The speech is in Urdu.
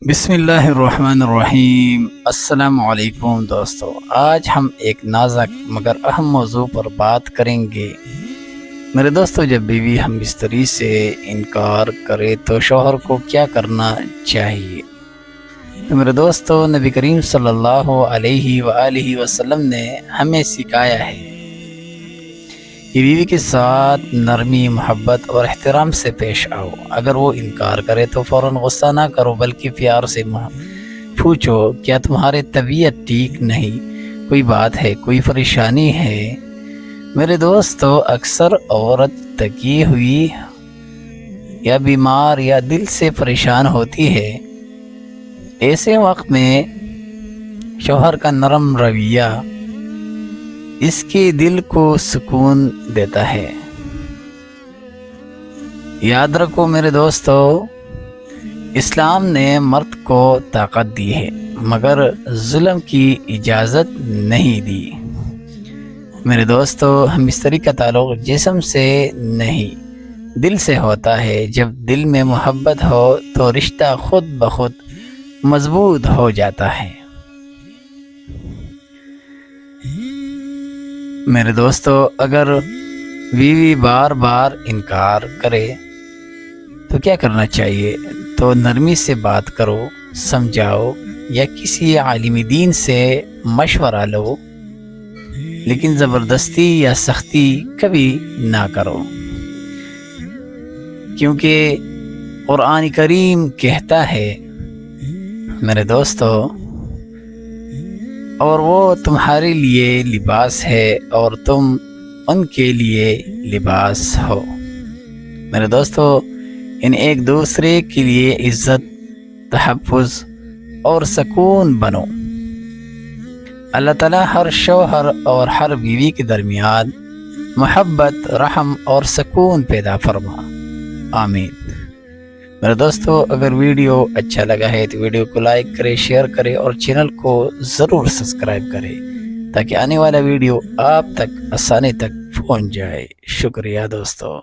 بسم اللہ الرحمن الرحیم۔ السلام علیکم دوستو، آج ہم ایک نازک مگر اہم موضوع پر بات کریں گے۔ میرے دوستو، جب بیوی ہم بستری سے انکار کرے تو شوہر کو کیا کرنا چاہیے؟ تو میرے دوستو، نبی کریم صلی اللہ علیہ وآلہ وسلم نے ہمیں سکھایا ہے کہ بیوی کے ساتھ نرمی، محبت اور احترام سے پیش آؤ۔ اگر وہ انکار کرے تو فوراً غصہ نہ کرو، بلکہ پیار سے پوچھو، کیا تمہاری طبیعت ٹھیک نہیں؟ کوئی بات ہے؟ کوئی پریشانی ہے؟ میرے دوستو، اکثر عورت تکی ہوئی یا بیمار یا دل سے پریشان ہوتی ہے۔ ایسے وقت میں شوہر کا نرم رویہ اس کے دل کو سکون دیتا ہے۔ یاد رکھو میرے دوستو، اسلام نے مرد کو طاقت دی ہے مگر ظلم کی اجازت نہیں دی۔ میرے دوستو، ہم بستری کا تعلق جسم سے نہیں دل سے ہوتا ہے۔ جب دل میں محبت ہو تو رشتہ خود بخود مضبوط ہو جاتا ہے۔ میرے دوستو، اگر بیوی بار بار انکار کرے تو کیا کرنا چاہیے؟ تو نرمی سے بات کرو، سمجھاؤ یا کسی عالم دین سے مشورہ لو، لیکن زبردستی یا سختی کبھی نہ کرو، کیونکہ قرآن کریم کہتا ہے میرے دوستو، اور وہ تمہارے لیے لباس ہے اور تم ان کے لیے لباس ہو۔ میرے دوستو، ایک دوسرے کے لیے عزت، تحفظ اور سکون بنو۔ اللہ تعالیٰ ہر شوہر اور ہر بیوی کے درمیان محبت، رحم اور سکون پیدا فرما، آمین۔ میرے دوستو، اگر ویڈیو اچھا لگا ہے تو ویڈیو کو لائک کرے، شیئر کرے اور چینل کو ضرور سبسکرائب کرے تاکہ آنے والا ویڈیو آپ تک آسانی تک پہنچ جائے۔ شکریہ دوستو۔